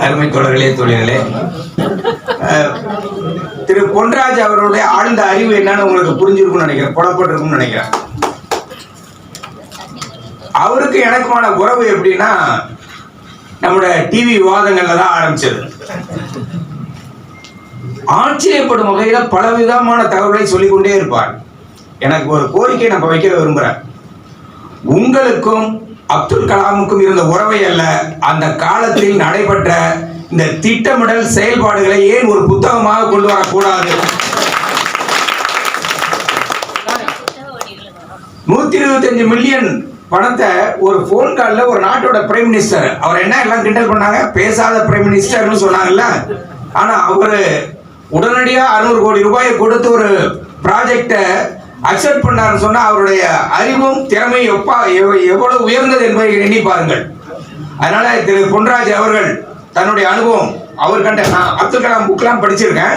அருமை தோழர்களே தோழிகளே, திரு பொன்ராஜ் அவர்களுடைய ஆழ்ந்த அறிவு என்னன்னு உங்களுக்கு புரிஞ்சிருக்கும்னு நினைக்கிறேன், புலப்பட்டிருக்கும்னு நினைக்கிறேன். அவருக்கு எனக்குமான உறவு எப்படின்னா நம்முடைய டிவி விவாதங்கள்ல தான் ஆரம்பிச்சது. ஆச்சரியப்படும் வகையில பலவிதமான தகவல்களை சொல்லிக்கொண்டே இருப்பார். எனக்கு ஒரு கோரிக்கை நம்ம வைக்க விரும்புறேன். உங்களுக்கும் அப்துல் கலாமுக்கும் இருந்த உறவை அல்ல, அந்த காலத்தில் நடைபெற்ற இந்த திட்டமிடல் செயல்பாடுகளை ஏன் ஒரு புத்தகமாக கொண்டு வரக்கூடாது? 125 மில்லியன் பணத்தை ஒரு போன் கால்ல ஒரு நாட்டோட பிரைம் மினிஸ்டர், அவர் என்ன எல்லாம் கிண்டல் பண்ணாங்க, பேசாத பிரைம் மினிஸ்டர்னு சொன்னாங்கல்ல. ஆனா அவரு உடனடியா 600 கோடி ரூபாயை கொடுத்து ஒரு ப்ராஜெக்ட அக்செப்ட் பண்ணாருன்னு சொன்னா அவருடைய அறிவும் திறமையும் எவ்வளவு உயர்ந்தது என்பதை எண்ணி பாருங்கள். அதனால திரு பொன்ராஜ் அவர்கள் தன்னுடைய அனுபவம், அவர் கண்ட, நான் அப்துல் கலாம் புக்லாம் படிச்சிருக்கேன்,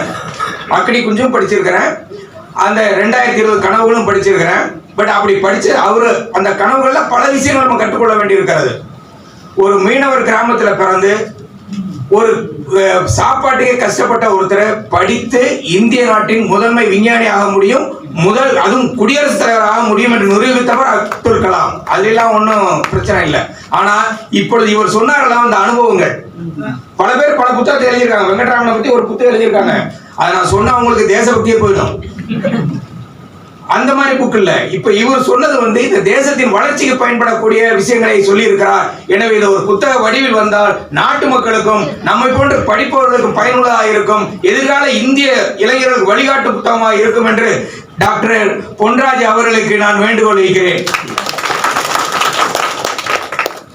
அக்கடி குஞ்சும் படிச்சிருக்கிறேன், அந்த 2020 கனவுகளும் படிச்சிருக்கிறேன். பட் அப்படி படிச்சு அவரு அந்த கனவுகள்ல பல விஷயங்கள் நம்ம கற்றுக்கொள்ள வேண்டி இருக்கிறது. ஒரு மீனவர் கிராமத்துல பிறந்து ஒரு சாப்பாட்டுக்கே கஷ்டப்பட்ட ஒருத்தரை படித்து இந்திய நாட்டின் முதன்மை விஞ்ஞானி ஆக முடியும், அதுவும் குடியரசுத் தலைவர் ஆக முடியும் என்று நிரூபித்தவர் அப்துல் கலாம். அதெல்லாம் ஒன்றும் பிரச்சனை இல்லை. ஆனா இப்பொழுது இவர் சொன்னார்களா அந்த அனுபவங்கள், பல பேர் பல புத்தகத்தை எழுதியிருக்காங்க. வெங்கட்ராமனை பத்தி ஒரு புத்தகம் எழுதியிருக்காங்க, அதை நான் சொன்னா உங்களுக்கு தேசபக்தியே போயிடும். அந்த மாதிரி புக் இல்ல. இப்ப இவர் சொன்னது இந்த தேசத்தின் வளர்ச்சிக்கு பயன்படக்கூடிய விஷயங்களை சொல்லி இருக்கிறார். எனவே இது ஒரு புத்தக வடிவில் வந்தால் நாட்டு மக்களுக்கும் நம்மை போன்ற படிப்பவர்களுக்கும் பயனுள்ளதாக இருக்கும், எதிர்கால இந்திய இளைஞர்களுக்கு வழிகாட்டு புத்தகமாக இருக்கும் என்று டாக்டர் பொன்ராஜ் அவர்களுக்கு நான் வேண்டுகோள் வைக்கிறேன்.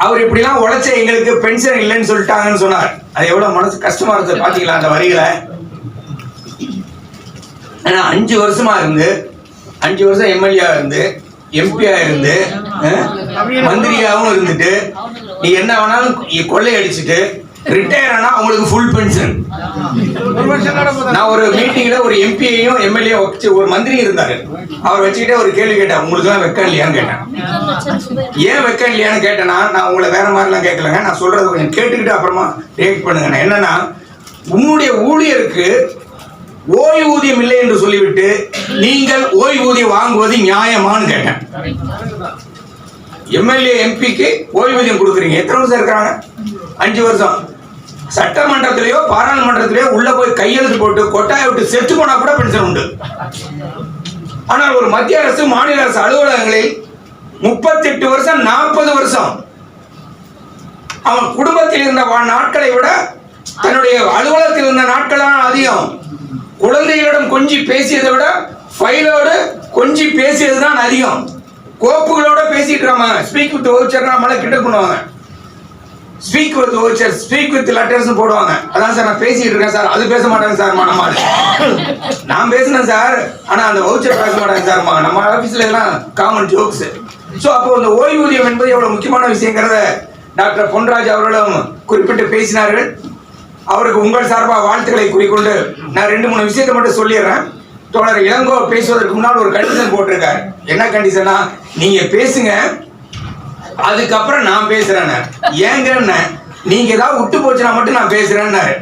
அவர் இப்படிலாம் உழைச்ச எங்களுக்கு பென்ஷன் இல்லைன்னு சொல்லிட்டாங்கன்னு சொன்னார். அது எவ்வளவு மனசு கஷ்டமா இருந்தது பாத்தீங்களா அந்த வரிகளை. 5 வருஷமா இருந்து 5 வருஷம் எம்எல்ஏ இருந்து எம்பியா இருந்து மந்திரியாவும் இருந்துட்டு நீ என்ன வேணாலும் கொள்ளை அடிச்சுட்டு ரிட்டையர் ஆனா அவங்களுக்கு ஃபுல் பென்ஷன். நான் ஒரு மீட்டிங்ல ஒரு எம்பியையும் எம்எல்ஏ வச்சு ஒரு மந்திரி இருந்தாரு, அவர் வச்சுக்கிட்டே ஒரு கேள்வி கேட்டேன், உங்களுக்கு எல்லாம் வெக்கம் இல்லையான்னு கேட்டேன். ஏன் வெக்கம் இல்லையான்னு கேட்டேன்னா, நான் உங்களை வேற மாதிரி எல்லாம் கேட்கலங்க, நான் சொல்றது கொஞ்சம் கேட்டுக்கிட்டு அப்புறமா ரியாக்ட் பண்ணுங்க. என்னன்னா, உன்னுடைய ஊழியருக்கு ஓய்வூதியம் இல்லை என்று சொல்லிவிட்டு நீங்கள் ஓய்வூதியம் வாங்குவது நியாயமானு கேட்டேன். எம்எல்ஏ எம்பிக்கு ஓய்வூதியம் கொடுக்குறீங்க, எத்தனை வருஷம் இருக்கிறாங்க? 5 வருஷம். சட்டமன்றத்திலேயோ பாராளுமன்றத்திலேயோ உள்ள போய் கையெழுத்து போட்டு கொட்டாயை விட்டு செத்து போனா கூட பென்ஷன் உண்டு. ஆனால் ஒரு மத்திய அரசு மாநில அரசு அலுவலகங்களில் 38 வருஷம் 40 வருஷம் அவன் குடும்பத்தில் இருந்த நாட்களை விட தன்னுடைய அலுவலகத்தில் இருந்த நாட்கள் அதிகம். குழந்தைகளிடம் கொஞ்சி பேசியதை விட ஃபைலோடு கொஞ்சி பேசியதுதான் அதிகம். கோப்புகளோட பேசிட்டு இருக்காங்க. ஸ்பீக் வித் வவுச்சர் நம்மள கிட்ட பண்ணுவாங்க. Speak with voucher, speak with letters போடுவாங்க. அதான் சார் நான் பேசிட்டு இருக்கேன் சார், அது பேச மாட்டாங்க சார். நம்ம நான் பேசினேன் சார், ஆனா அந்த வவுச்சர் பேச மாட்டாங்க சார். நம்ம ஆபீஸ்ல எல்லாம் காமன் ஜோக்ஸ். ஸோ அப்போ இந்த ஓய்வூதியம் என்பது எவ்வளவு முக்கியமான விஷயங்கிறத டாக்டர் பொன்ராஜ் அவர்களும் குறிப்பிட்டு பேசினார்கள். அவருக்கு உங்கள் சார்பாக வாழ்த்துக்களை குறிக்கொண்டு நான் 2-3 விஷயத்தை மட்டும் சொல்லிடுறேன். தோழர் இளங்கோ பேசுவதற்கு முன்னால் ஒரு கண்டிஷன் போட்டிருக்காரு. என்ன கண்டிஷனா, நீங்க பேசுங்க, அதுக்கப்புறம் நான் பேசுறேன். ஏங்க நீங்க ஏதாவது விட்டு போச்சுன்னா மட்டும் நான் பேசுறேன்னாரு.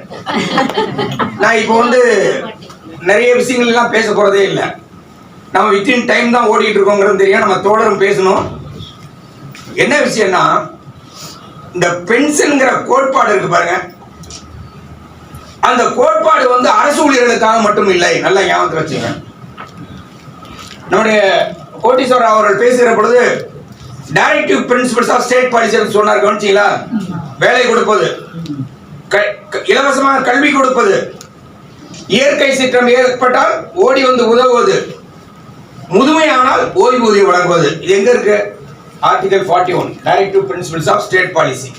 நான் இப்போ நிறைய விஷயங்கள் எல்லாம் பேச போறதே இல்லை. நம்ம வித்தின் டைம் தான் ஓடிட்டு இருக்கோங்கிறது தெரியும். நம்ம தோழரும் பேசணும். என்ன விஷயம்னா, இந்த பென்ஷன்ங்கிற கோட்பாடு இருக்கு பாருங்க, அந்த கோட்பாடு அரசு ஊழியர்களுக்காக மட்டும் இல்லை. நல்லா ஞாபகத்தில் வச்சுங்க. நம்முடைய கோட்டீஸ்வரர் அவர்கள் பேசுகிற பொழுது directive principles of state policy சொன்னார், கவனிச்சீங்களா? வேலை கொடுப்பது, இலவசமாக கல்வி கொடுப்பது, இயற்கை சீற்றம் ஏற்பட்டால் ஓடி உதவுவது, முதுமையானால் ஓய்வூதியம் வழங்குவது. இது எங்க இருக்கு? Article 41 directive principles of state policy.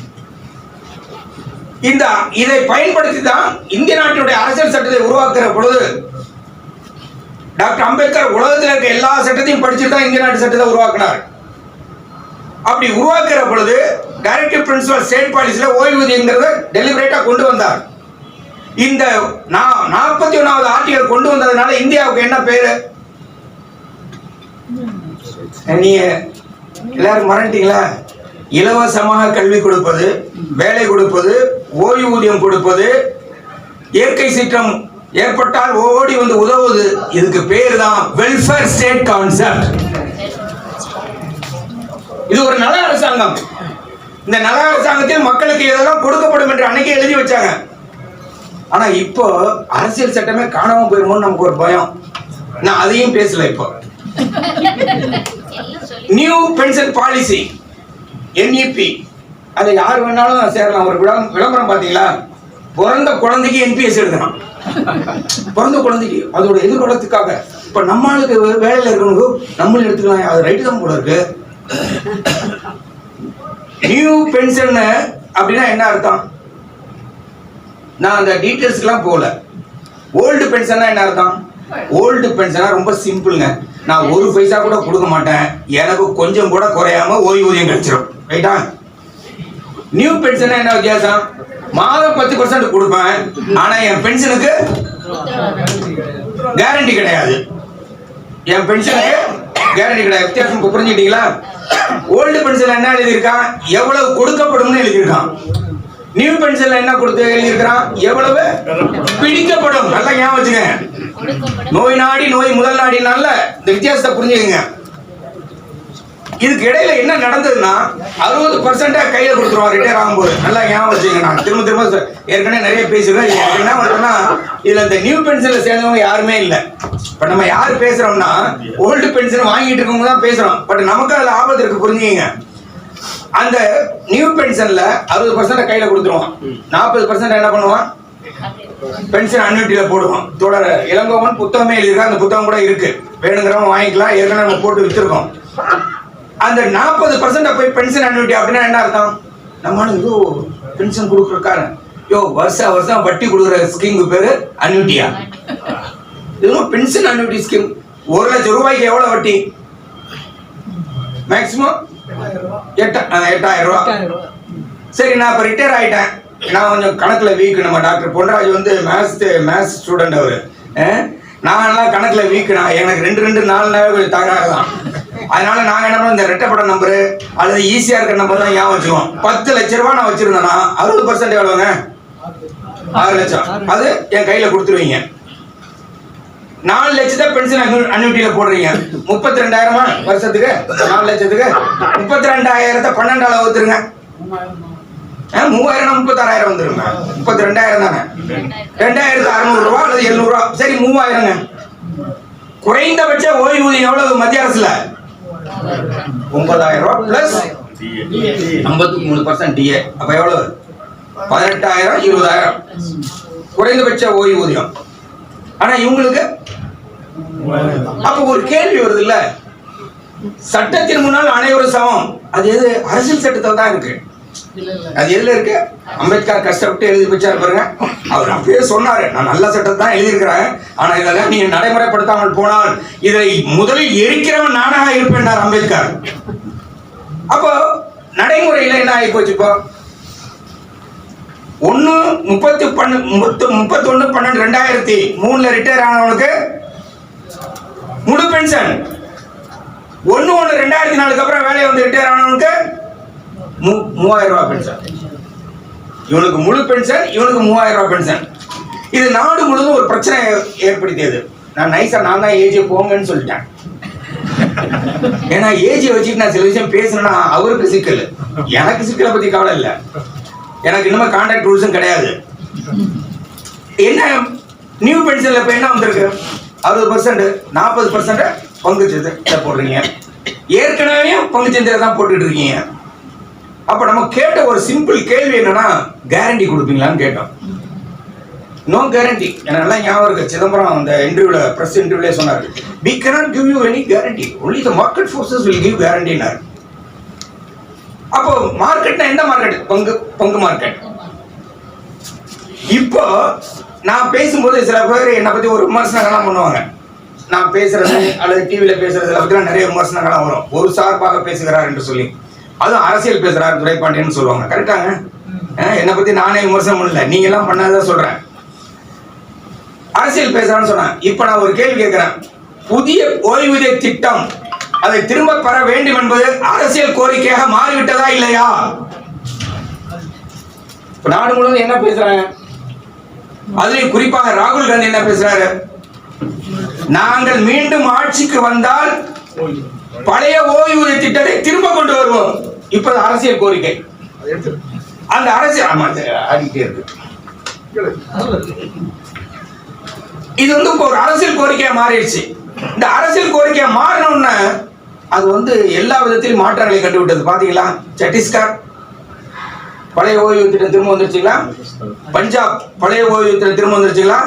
இதை பயன்படுத்தி தான் இந்திய நாட்டினுடைய அரசியல் சட்டத்தை உருவாக்குற பொழுது டாக்டர் அம்பேத்கர் உலகத்தில் இருக்க எல்லா சட்டத்தையும் படிச்சுட்டு தான் இந்திய நாட்டு சட்டத்தை உருவாக்கினார். அப்படி உருவாக்குற பொழுது டைரக்டிவ் பிரின்சிபல் ஸ்டேட் பாலிசியில ஓய்வூதியங்கிறத டெலிபரேட்டா கொண்டு வந்தார். இந்த 41வது ஆர்டிகல் கொண்டு வந்ததுனால இந்தியாவுக்கு என்ன பேரு? நீங்க எல்லாரும் மறந்துட்டீங்களா? இலவசமாக கல்வி கொடுப்பது, வேலை கொடுப்பது, ஓய்வூதியம் கொடுப்பது, இயற்கை சீற்றம் ஏற்பட்டால் ஓடி வந்து உதவுவது, இதுக்கு பேர் தான் வெல்ஃபேர் ஸ்டேட் கான்செப்ட். இது ஒரு நல அரசாங்கம். இந்த நல அரசாங்கத்தில் மக்களுக்கு இதெல்லாம் கொடுக்கப்படும் என்று அன்னைக்கு எழுதி வச்சாங்க. ஆனா இப்போ அரசியல் சட்டமே காணாம போயிருமோன்னு நமக்கு ஒரு பயம். நான் அதையும் பேசல. இப்போ நியூ பென்ஷன் பாலிசி NEP, அதை யார் வேணாலும் சேரலாம். ஒரு விளம்பரம் பாத்தீங்களா? பிறந்த குழந்தைக்கு NPS எடுக்கணும். பிறந்த குழந்தைக்கு அதோட எதிர்காலத்துக்காக. இப்ப நம்மளுக்கு வேலையில இருக்கவங்க நம்மளும் எடுத்துக்கலாம், அது ரைட்டு தான் போல இருக்கு. நியூ பென்ஷன் அப்படின்னா என்ன அர்த்தம்? நான் அந்த டீட்டெயில்ஸ்க்குலாம் போகல. ஓல்டு பென்ஷன்னா என்ன அர்த்தம்? ஓல்டு பென்ஷனா ரொம்ப சிம்பிள்ங்க. நான் ஒரு பைசா கூட கொடுக்க மாட்டேன், எனக்கு கொஞ்சம் கூட குறையாம ஓய்வூதியம் கிடைச்சிடும். ரைட்டா? நியூ பென்ஷனா என்ன வித்தியாசம்? மாதம் 10% கொடுப்பேன், ஆனா என் பென்ஷனுக்கு கேரண்டி கிடையாது. என் பென்ஷனுக்கு கேரண்டி கிடையாது. வித்தியாசம் புரிஞ்சுக்கிட்டீங்களா? ஓல்டு பென்ஷன் என்ன எழுதியிருக்கான்? எவ்வளவு கொடுக்கப்படும்னு எழுதியிருக்கான். நியூ பென்ஷன்ல என்ன கொடுத்து எழுதியிருக்கிறான்? எவ்வளவு பிடிக்கப்படும். நல்லா ஞாபகம் வச்சுங்க. நோய் நாடி நோய் முதல் நாடினால இந்த வித்தியாசத்தை புரிஞ்சுக்கங்க. இதுக்கு இடையில என்ன நடந்ததுன்னா 60% கையில கொடுத்துருவான் ரிட்டையர் ஆகும்போது. நல்லா ஞாபகம் வச்சுங்க. நான் திரும்ப ஏற்கனவே நிறைய பேசுவேன். என்ன பண்றேன்னா, இதுல இந்த நியூ பென்ஷன்ல சேர்ந்தவங்க யாருமே இல்லை. இப்ப நம்ம யாரு பேசுறோம்னா ஓல்டு பென்ஷன் வாங்கிட்டு இருக்கவங்க தான் பேசுறோம். பட் நமக்கு அதுல ஆபத்து இருக்கு, புரிஞ்சுங்க. அந்த நியூ பென்ஷன்ல 60% கையில கொடுத்துருவான், 40% என்ன பண்ணுவான்? பென்ஷன் அன்யூட்டில போடுவான். தொடர இளங்கோவன் புத்தகமே எழுதிருக்கா, அந்த புத்தகம் கூட இருக்கு, வேணுங்கிறவங்க வாங்கிக்கலாம். ஏற்கனவே நம்ம போட்டு வித்துருக்கோம். அந்த 40% போய் பென்ஷன் அன்யூட்டி அப்படின்னா என்ன அர்த்தம்? நம்மளால ஏதோ பென்ஷன் கொடுக்குறக்காரு, வருஷம் வட்டி கொடுக்குற ஸ்கீமுக்கு பேரு அன்யூட்டியா? இதுவும் பென்ஷன் அன்யூட்டி ஸ்கீம். 1 லட்சம் ரூபாய்க்கு எவ்வளவு வட்டி? மேக்சிமம் 8,000 ரூபாய். சரி, நான் இப்ப ரிட்டையர் ஆயிட்டேன், நான் கொஞ்சம் கணக்குல வீக். நம்ம டாக்டர் பொன்ராஜ் வந்து மேத்ஸ் ஸ்டூடெண்ட் அவரு. நான் கணக்குல வீக். எனக்கு 2 4 கொஞ்சம் தகராறு தான். அதனால நாங்க என்ன பண்ணோம், இந்த ரெட்டப்பட நம்பரு அல்லது ஈஸியா இருக்கிற நம்பர் தான் ஞாபகம் வச்சுக்கோம். 10 லட்சம் ரூபாய் நான் வச்சிருந்தேன்னா 60% எவ்வளவுங்க? 6 லட்சம். அது என் கையில கொடுத்துருவீங்க. 4 லட்சத்தை பென்ஷன் அன்யூட்டியில போடுறீங்க. 32,000 வருஷத்துக்கு? 4 லட்சத்துக்கு 32,000 12ஆல வகுத்துருங்க. 3,000 36,000 வந்துருங்க. 32,000 தானே. 2,600 ரூபாய் அல்லது 700 ரூபாய். சரி, 3,000ங்க. குறைந்தபட்ச ஓய்வூதியம் எவ்வளவு மத்திய அரசுல? 9,000 ரூபாய் பிளஸ் 53% DA. அப்ப எவ்வளவு? 18,000 20,000 குறைந்தபட்ச ஓய்வூதியம். ஆனா இவங்களுக்கு அப்ப ஒரு கேள்வி வருது இல்ல, சட்டத்தின் முன்னால் அனைவரும் சமம். அது எது? அரசியல் சட்டத்தில் தான் இருக்கு. அது எதுல இருக்கு? அம்பேத்கர் கஷ்டப்பட்டு எழுதி வச்சாரு பாருங்க. அவர் அப்படியே சொன்னாரு, நான் நல்ல சட்டத்தை தான் எழுதியிருக்கிறேன், ஆனா இதெல்லாம் நீங்க நடைமுறைப்படுத்தாமல் போனால் இதை முதலில் எரிக்கிறவன் நானாக இருப்பேன் அம்பேத்கர். அப்போ நடைமுறையில என்ன ஆகி போச்சு? இப்போ 31/12/2003 ரிட்டையர் ஆனவனுக்கு முழு பென்ஷன். 1/1/2004 அப்புறம் வேலையை வந்து ரிட்டையர் ஆனவனுக்கு 3,000 ரூபாய் பென்ஷன். இவனுக்கு முழு பென்ஷன், இவனுக்கு 3,000 ரூபாய் பென்ஷன். இது நாடு முழுவதும் ஒரு பிரச்சனை ஏற்படுத்தியது. நான் தான் ஏஜ் போங்கன்னு சொல்லிட்டேன். ஏன்னா ஏஜ் வச்சுட்டு நான் சில விஷயம் பேசணும்னா அவருக்கு சிக்கல், எனக்கு சிக்கலை பத்தி கவலை இல்லை. எனக்கு இன்னுமே கான்ட்ராக்ட் ரூல்ஸும் கிடையாது. என்ன நியூ பென்ஷன்ல இப்ப என்ன வந்திருக்கு? 60%, 40% பங்கு சந்தை போடுறீங்க. ஏற்கனவே பங்கு சந்தையை தான் போட்டுட்டு இருக்கீங்க. அப்ப நம்ம கேட்ட ஒரு சிம்பிள் கேள்வி என்னன்னா, கேரண்டி கொடுப்பீங்களான்னு கேட்டோம். No guarantee. எனக்கு நல்லா ஞாபகம் இருக்கு, சிதம்பரம் அந்த இன்டர்வியூல, பிரஸ் இன்டர்வியூல சொன்னாரு, we cannot give you any guarantee, only the market forces will give guarantee. அப்போ மார்க்கெட்னா எந்த மார்க்கெட்? பங்கு மார்க்கெட். இப்போ நான் பேசும்போது சில பேர் என்னை பத்தி ஒரு விமர்சனங்கள்லாம் பண்ணுவாங்க. நான் பேசுறது அல்லது டிவியில பேசுறதுல பத்தி நிறைய விமர்சனங்கள்லாம் வரும். ஒரு சார்பாக பேசுகிறார் என்று சொல்லி, அதுவும் அரசியல் பேசுறாரு துரைப்பாண்டியன்னு சொல்லுவாங்க. கரெக்டாங்க? என்னை பத்தி நானே விமர்சனம் பண்ணல, நீங்க எல்லாம் பண்ணாதான் சொல்றேன். அரசியல் பேசுறான்னு சொன்னேன். இப்ப நான் ஒரு கேள்வி கேட்கிறேன், புதிய ஓய்வூதிய திட்டம் அதை திரும்ப பெற வேண்டும் என்பது அரசியல் கோரிக்கையாக மாறிவிட்டதா இல்லையா? நாடு முழுவதும் என்ன பேசுறாங்க? அதுலயும் குறிப்பாக ராகுல் காந்தி என்ன பேசுறாரு? நாங்கள் மீண்டும் ஆட்சிக்கு வந்தால் பழைய ஓய்வூதிய திட்டத்தை திரும்ப கொண்டு வருவோம். இப்ப அரசியல் கோரிக்கை. அந்த அரசியல் அடிக்கிட்டே இருக்கு. இது வந்து ஒரு அரசியல் கோரிக்கையா மாறிடுச்சு. இந்த அரசியல் கோரிக்கையா மாறணும்னா அது வந்து எல்லா விதத்திலும் மாற்றங்களை கண்டுவிட்டது. பாத்தீங்களா, சத்தீஸ்கர் பழைய ஓய்வு திட்டம் திரும்ப வந்துருச்சுங்களா? பஞ்சாப் பழைய ஓய்வு திட்டம் திரும்ப வந்துருச்சுங்களா?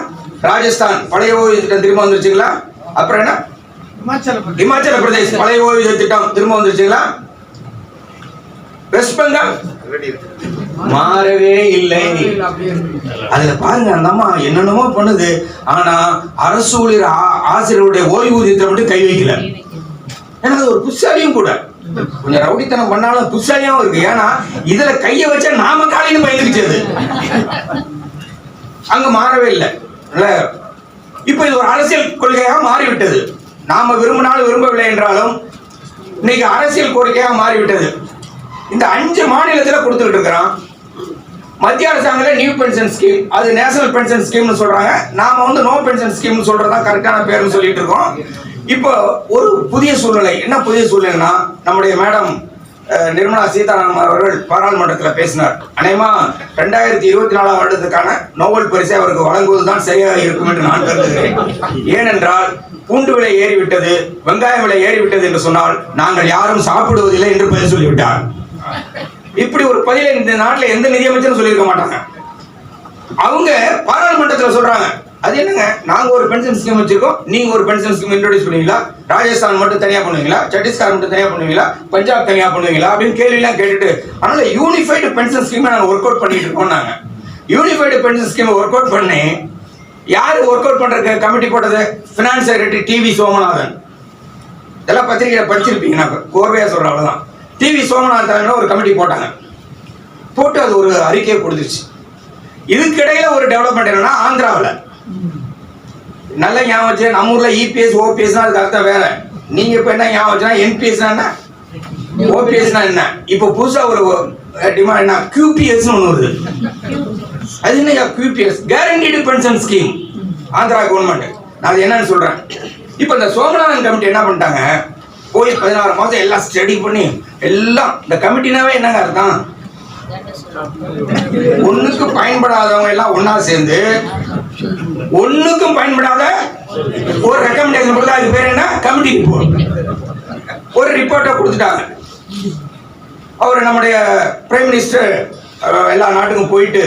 ராஜஸ்தான் பழைய ஓய்வு திட்டம் திரும்ப வந்துருச்சுங்களா? அப்புறம் என்ன, இமாச்சல பிரதேஷ் பழைய ஓய்வு திட்டம் திரும்ப வந்துருச்சுங்களா? வெஸ்ட் பெங்கால் மாறவே இல்லை. அதுல பாருங்க, அந்த அம்மா என்னென்னமோ பண்ணுது, ஆனா அரசு ஊழியர் ஆசிரியருடைய ஓய்வூதியத்தை மட்டும் கை வைக்கல. ஏன்னா அது ஒரு புத்தாலியும் கூட, கொஞ்சம் ரவுடித்தனம் பண்ணாலும் புத்தாலியாவும் இருக்கு. ஏன்னா இதுல கைய வச்சா நாம காலையில பயந்துக்கிச்சது, அங்க மாறவே இல்லை. இப்ப இது ஒரு அரசியல் கொள்கையாக மாறிவிட்டது. நாம விரும்பினாலும் விரும்பவில்லை என்றாலும் இன்னைக்கு அரசியல் கோரிக்கையாக மாறிவிட்டது. இந்த 5 மாநிலத்தில் கொடுத்துக்கிட்டு இருக்கிறோம். மத்திய அரசாங்கத்தில் நியூ பென்ஷன் ஸ்கீம், அது நேஷனல் பென்ஷன் ஸ்கீம்னு சொல்றாங்க. நாம வந்து நோ பென்ஷன் ஸ்கீம்னு சொல்றதா கரெக்டான பேர்னு சொல்லிட்டு இருக்கோம். இப்போ ஒரு புதிய சூழ்நிலை. என்ன புதிய சூழ்நிலைன்னா, நம்முடைய மேடம் நிர்மலா சீதாராமன் அவர்கள் பாராளுமன்றத்தில் பேசினார். அநேகமா 2024 வருடத்துக்கான நோபல் பரிசை அவருக்கு வழங்குவதுதான் சரியாக இருக்கும் என்று நான் கருதுகிறேன். ஏனென்றால் பூண்டு விலை ஏறிவிட்டது, வெங்காயம் விலை ஏறிவிட்டது என்று சொன்னால் நாங்கள் யாரும் சாப்பிடுவதில்லை என்று பதில் சொல்லிவிட்டார். இப்படி ஒரு பதிலை இந்த நாட்டில் எந்த நிதியமைச்சரும் சொல்லியிருக்க மாட்டாங்க. அவங்க பாராளுமன்றத்தில் சொல்றாங்க, அது என்னங்க, நாங்க ஒரு பென்ஷன் ஸ்கீம் வச்சிருக்கோம், நீங்க ஒரு பென்ஷன் ஸ்கீம் இன்ட்ரோடியூஸ் பண்ணுவீங்களா? ராஜஸ்தான் மட்டும் தனியா பண்ணுவீங்களா? சத்தீஸ்கர் மட்டும் தனியா பண்ணுவீங்களா? பஞ்சாப் தனியா பண்ணுவீங்களா? அப்படின்னு கேள்வி எல்லாம் கேட்டுட்டு, அதனால யூனிஃபைடு பென்ஷன் ஸ்கீம் நாங்க ஒர்க் அவுட் பண்ணிட்டு இருக்கோம். நாங்க unified pension scheme work out பண்ணி, யாரு ஒர்க் அவுட் பண்றதுக்கு கமிட்டி போட்டது? Finance secretary TV Somanathan. இதெல்லாம் பத்திரிகையில படிச்சிருப்பீங்க, நான் கோர்வையா சொல்றேன், அவ்வளவுதான். டிவி சோமநாதன் ஒரு கமிட்டி போட்டாங்க. போட்டு அது ஒரு அறிக்கையை கொடுத்துருச்சு. இதுக்கிடையில ஒரு டெவலப்மெண்ட் என்னன்னா, ஆந்திராவில் நல்ல ஞாபகம் வச்சு, நம்ம ஊர்ல இபிஎஸ் ஓபிஎஸ் அதுக்கு அர்த்தம் வேற. நீங்க இப்ப என்ன ஞாபகம் வச்சுனா, என்பிஎஸ் என்ன, ஓபிஎஸ் என்ன, இப்ப புதுசா ஒரு டிமாண்ட் என்ன, QPS ஒன்று வருது. அது என்ன QPS? Guaranteed pension scheme, Andhra government. நான் அது என்னன்னு சொல்றேன். இப்ப இந்த சோமநாதன் கமிட்டி என்ன பண்ணிட்டாங்க, போய் 16 மாசம் எல்லாம் ஸ்டடி பண்ணி, எல்லாம் இந்த கமிட்டினாவே என்னங்க அர்த்தம், ஒண்ணுக்கு பயன்படாதவங்க எல்லாம் ஒன்னா சேர்ந்து ஒண்ணுக்கும் பயன்படாத ஒரு ரெக்கமெண்டேஷன் கொடுத்தா, அது பேர் என்ன, கமிட்டி ரிப்போர்ட். ஒரு ரிப்போர்ட்டை கொடுத்துட்டாங்க. அவர் நம்முடைய பிரைம் மினிஸ்டர் எல்லா நாட்டுக்கும் போயிட்டு,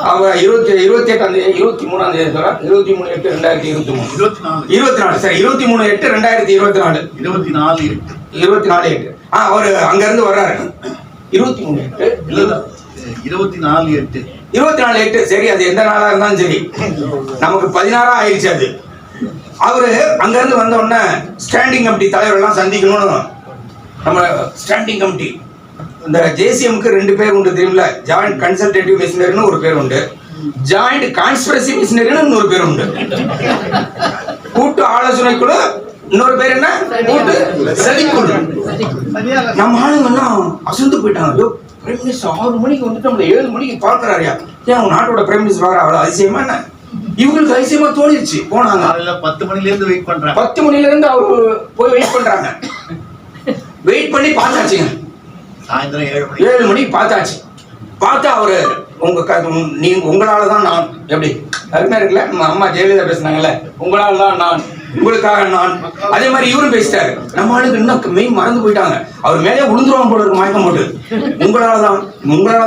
அவங்க 23/8/2023 அவர் அங்க இருந்து வர்றாரு. 24/8 சரி, அது எந்த நாளா இருந்தாலும் சரி, நமக்கு 16 ஆயிடுச்சு. அது அவரு அங்க இருந்து வந்த உடனே ஸ்டாண்டிங் கமிட்டி தலைவர் எல்லாம் சந்திக்கணும்னு, நம்ம ஸ்டாண்டிங் கமிட்டி, இந்த ஜேசிஎம்க்கு 2 பேர் உண்டு தெரியுமில்ல, ஜாயிண்ட் கன்சல்டேட்டிவ் மிஷனரின்னு ஒரு பேர் உண்டு, ஜாயிண்ட் கான்ஸ்பிரசி மிஷனரின்னு இன்னொரு பேர் உண்டு, கூட்டு ஆலோசனை குழு இன்னொரு பேர் என்ன, கூட்டு சதிக்குழு. நம்ம ஆளுங்கெல்லாம் அசந்து போயிட்டாங்க. பிரைம் மினிஸ்டர் 6 மணிக்கு வந்துட்டு நம்மள 7 மணிக்கு பார்க்கறாருயா, ஏன் அவங்க நாட்டோட பிரைம் மினிஸ்டர் வர அவ்வளவு அதிசயமா என்ன? இவங்களுக்கு அதிசயமா தோணிடுச்சு. போனாங்க 10 மணில இருந்து வெயிட் பண்றாங்க. 10 மணில இருந்து அவரு போய் வெயிட் பண்றாங்க. வெயிட் பண்ணி பார்த்தாச்சுங்க. சாயந்தரம் 7 மணிக்கு பார்த்தாச்சு. பார்த்தா அவரு, நீங்க உங்களால தான் நான், எப்படி அருமையா இருக்குல்ல, நம்ம அம்மா ஜெயலலிதா பேசினாங்கல்ல, உங்களால தான் நான், உங்களுக்காக நான். அதே மாதிரி இவரும் பேசிட்டாரு. நம்ம ஆளுக்கு இன்னும் மெயின் மறந்து போயிட்டாங்க. அவர் மேலே விழுந்துருவாங்க போல இருக்கு, மயக்கம் போட்டு. உங்களால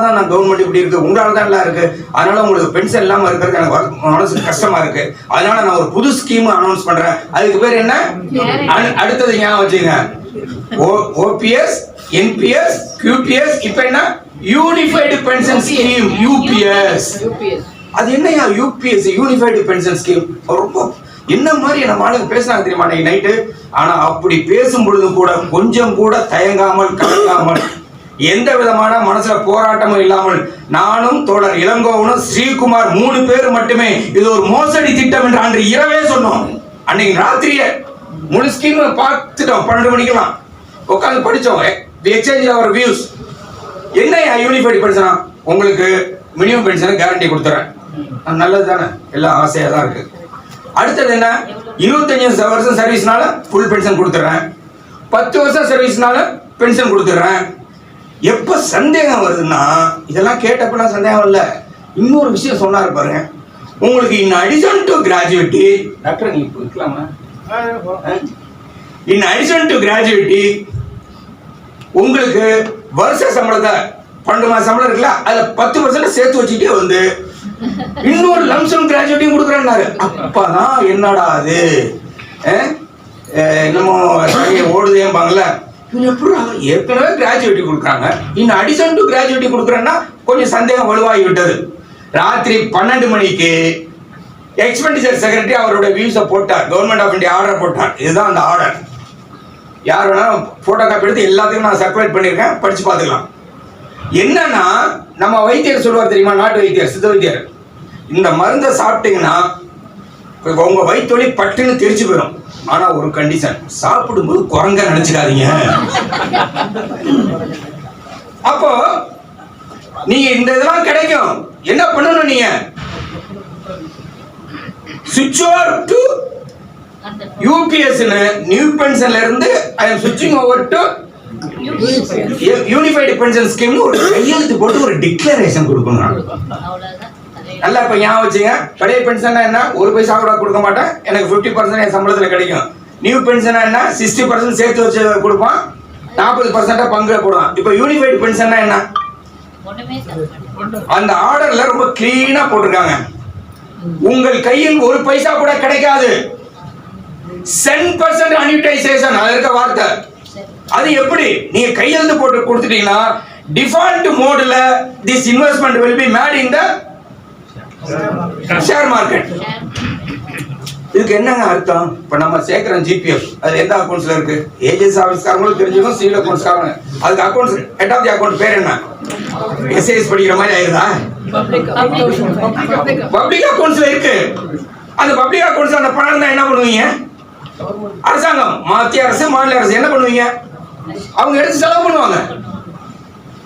தான் நான் கவர்மெண்ட் இப்படி இருக்கு, உங்களால தான் எல்லாம் இருக்கு, அதனால உங்களுக்கு பென்ஷன் இல்லாம இருக்கிறது எனக்கு மனசு கஷ்டமா இருக்கு, அதனால நான் ஒரு புது ஸ்கீம் அனௌன்ஸ் பண்றேன். அதுக்கு பேர் என்ன, அடுத்தது ஞாபகம் வச்சுங்க, ஓபிஎஸ், என்பிஎஸ், QPS, இப்ப என்ன, யூனிஃபைடு பென்ஷன் ஸ்கீம், UPS. அது என்னையா UPS, யூனிஃபைடு பென்ஷன் ஸ்கீம்? ரொம்ப என்ன மாதிரி நம்ம ஆளுங்க பேசினாங்க தெரியுமா இன்னைக்கு நைட்டு. ஆனா அப்படி பேசும் பொழுதும் கூட கொஞ்சம் கூட தயங்காமல் கலங்காமல், எந்த விதமான மனசுல போராட்டமும் இல்லாமல், நானும் தோழர் இளங்கோவனும் ஸ்ரீகுமார் 3 பேர் மட்டுமே இது ஒரு மோசடி திட்டம் என்று அன்று இரவே சொன்னோம். அன்னைக்கு ராத்திரியே முழு ஸ்கீம் பார்த்துட்டோம். 12 மணிக்கெல்லாம் உட்காந்து படிச்சோம். Exchange our views. என்ன யூனிஃபைடு பென்ஷனா? உங்களுக்கு மினிமம் பென்ஷனை கேரண்டி கொடுத்துறேன். நல்லது தானே, எல்லாம் ஆசையாக தான் இருக்கு. அடுத்தது என்ன, 25 வருஷம் சர்வீஸ்னால ஃபுல் பென்ஷன் கொடுத்துட்றேன், 10 வருஷம் சர்வீஸ்னால பென்ஷன் கொடுத்துட்றேன். எப்போ சந்தேகம் வருதுன்னா, இதெல்லாம் கேட்டப்பெல்லாம் சந்தேகம் இல்லை, இன்னொரு விஷயம் சொன்னார் பாருங்க, உங்களுக்கு in addition to gratuity, doctor நீ இருக்கலாமா, இன் அடிஷன் டு கிராஜுவேட்டி உங்களுக்கு வருஷ சம்பளத்தை 12 மாச சம்பளம் இருக்குல்ல, அதுல 10% சேர்த்து வச்சுட்டே வந்து இன்னொரு லம்சம் கிராஜுவேட்டியும் கொடுக்குறேன்னாரு. அப்பதான் என்னடா அது என்னமோ ஓடுதேம்பாங்கல்ல, ஏற்கனவே கிராஜுவேட்டி கொடுக்குறாங்க, இன்னும் அடிஷன் டு கிராஜுவேட்டி கொடுக்குறேன்னா கொஞ்சம் சந்தேகம் வலுவாகி விட்டது. ராத்திரி 12 மணிக்கு எக்ஸ்பெண்டிச்சர் செக்ரட்டரி அவருடைய வியூஸை போட்டார், கவர்மெண்ட் ஆஃப் இந்தியா ஆர்டர் போட்டார். இதுதான் அந்த ஆர்டர், யார் வேணாலும் போட்டோ காப்பி எடுத்து எல்லாத்தையும் நான் சர்க்குலேட் பண்ணியிருக்கேன், படிச்சு பார்த்துக்கலாம். என்னன்னா நம்ம வைத்தியர் சொல்லுவார் தெரியுமா, நாட்டு வைத்தியர், சித்த வைத்தியர், இந்த மருந்தை சாப்பிட்டீங்கன்னா உங்க வயிற்றுவலி பட்டுன்னு தெரிச்சு போயிடும். ஆனா ஒரு கண்டிஷன், சாப்பிடும்போது குரங்க நினைச்சுக்காதீங்க. அப்போ நீங்க இந்த இதெல்லாம் கிடைக்கும், என்ன பண்ணணும், நீங்க சுவிட்ச் ஓவர் டு யூபிஎஸ், நியூ பென்ஷன்ல இருந்து ஐ அம் ஸ்விட்சிங் over to unified pension scheme ஒரு கையெழுத்து போட்டு ஒரு டிக்ளரேஷன் கொடுக்கணும். நல்லா இப்ப ஞாபகம் வச்சுங்க, பழைய பென்ஷன் என்ன, ஒரு பைசா கூட கொடுக்க மாட்டேன், எனக்கு 50% என் சம்பளத்துல கிடைக்கும். நியூ பென்ஷன் என்ன, 60% சேர்த்து வச்சு கொடுப்பான், 40% பங்கு போடுவான். இப்ப யூனிஃபைடு பென்ஷன் என்ன, அந்த ஆர்டர்ல ரொம்ப கிளீனா போட்டிருக்காங்க, உங்கள் கையில் ஒரு பைசா கூட கிடைக்காது, 10% அனியூட்டைசேஷன், அது இருக்க வார்த்தை. அது எப்படி, நீங்க கையெழுத்து போட்டு கொடுத்துட்டீங்கன்னா டிஃபால்ட் மோட்ல this investment will be made in the share market. இதுக்கு என்னங்க அர்த்தம், இப்ப நம்ம சேர்க்கிறோம் ஜிபிஎஃப், அது எந்த அக்கௌண்ட்ஸ்ல இருக்கு, ஏஜென்சி ஆபீஸ்காரங்களும் தெரிஞ்சுக்கணும், சிவில் அக்கௌண்ட்ஸ்காரங்க, அதுக்கு accounts head of the account பேர் என்ன, எஸ்ஐஎஸ் படிக்கிற மாதிரி ஆயிருதா, பப்ளிக் அக்கௌண்ட்ஸ்ல இருக்கு. அந்த பப்ளிக் அக்கௌண்ட்ஸ் அந்த பணம் இருந்தா என்ன பண்ணுவீங்க, அரசாங்கம், மத்திய அரசு, மாநில அரசு என்ன பண்ணுவீங்க, அவங்க எடுத்து செலவு பண்ணுவாங்க.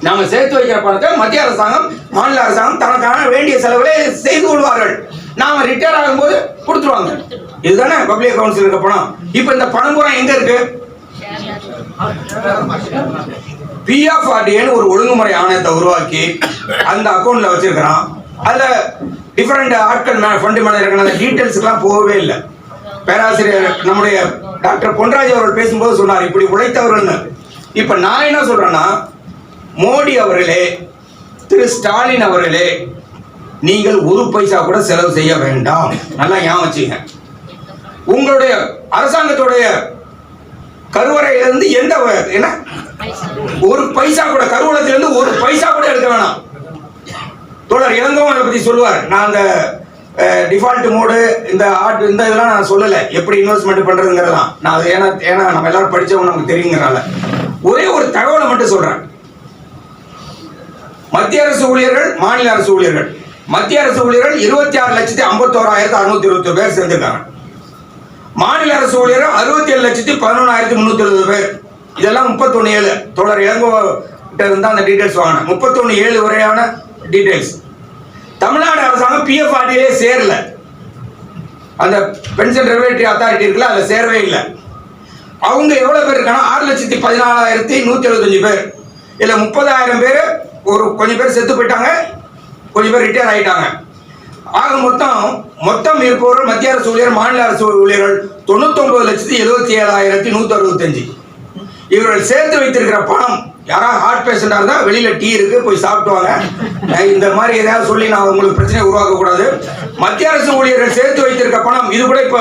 நாம சேர்த்து வைக்கிற பணத்தை மத்திய அரசாங்கம், மாநில அரசாங்கம் தனக்கான வேண்டிய செலவுகளை செய்து கொள்வார்கள். நாம ரிட்டையர் ஆகும்போது கொடுத்துருவாங்க. இதுதானே பப்ளிக் அக்கௌண்ட்ஸ் இருக்க பணம். இப்ப இந்த பணம் பூரா எங்க இருக்கு, பிஎஃப்ஆர்டிஏன்னு ஒரு ஒழுங்குமுறை ஆணையத்தை உருவாக்கி அந்த அக்கௌண்ட்ல வச்சிருக்கிறான். அதுல டிஃபரெண்ட் ஆட்கள் ஃபண்ட் மேனேஜர், அந்த டீடைல்ஸ்க்குலாம் போகவே இல்லை. பேராசிரியர் நம்முடைய டாக்டர் பொன்ராஜ் அவர்கள் பேசும்போது சொன்னார், இப்படி உழைத்தவர்கள். இப்ப நான் என்ன சொல்றேன்னா, மோடி அவர்களே, திரு ஸ்டாலின் அவர்களே, நீங்கள் ஒரு பைசா கூட செலவு செய்ய வேண்டாம். நல்லா ஞாபகம் வச்சுங்க, உங்களுடைய அரசாங்கத்துடைய கருவறையிலிருந்து எந்த என்ன ஒரு பைசா கூட, கருவூலத்திலிருந்து ஒரு பைசா கூட எடுக்க வேணாம். தோழர் இளங்கோவன் அதை பத்தி சொல்லுவார். நான் அந்த டிஃபால்ட் மோடு, இந்த இதெல்லாம் நான் சொல்லலை, எப்படி இன்வெஸ்ட்மெண்ட் பண்றதுங்கிறதெல்லாம் நான் அது ஏன்னா நம்ம எல்லாரும் படிச்சவங்க நமக்கு தெரியுங்கிறனால ஒரே ஒரு தகவலை மட்டும் சொல்றேன். மத்திய அரசு ஊழியர்கள், மாநில அரசு ஊழியர்கள், மத்திய அரசு ஊழியர்கள் 26,51,620 பேர் சேர்ந்திருக்காங்க. மாநில அரசு ஊழியர்கள் 67,11,370 பேர். இதெல்லாம் 31/7 தோழர் இளங்கோ இருந்தா அந்த டீடைல்ஸ் வாங்கினேன். 31/7 வரையான டீடைல்ஸ். தமிழ்நாடு அரசாங்கம் பிஎஃப்ஆர்டிஏ சேரல, அந்த பென்ஷன் ரெகுலேட்டரி அத்தாரிட்டி இருக்குல்ல, அதுல சேரவே இல்லை. அவங்க எவ்வளவு பேர் இருக்காங்கன்னா 6,14,175 பேர். இதுல 30,000 பேர், ஒரு கொஞ்சம் பேர் செத்து போயிட்டாங்க, கொஞ்சம் பேர் ரிட்டையர் ஆயிட்டாங்க. ஆக மொத்தம் இருப்பவர்கள் மத்திய அரசு ஊழியர், மாநில அரசு ஊழியர்கள் 99,77,165. இவர்கள் சேர்த்து வைத்திருக்கிற பணம், யாராவது ஹார்ட் பேஷண்டா இருந்தா வெளியில டீ இருக்கு, போய் சாப்பிட்டுவாங்க. இந்த மாதிரி ஏதாவது சொல்லி நான் உங்களுக்கு பிரச்சனை உருவாக்க கூடாது. மத்திய அரசு ஊழியர்கள் சேர்த்து வைத்திருக்க பணம், இது கூட இப்ப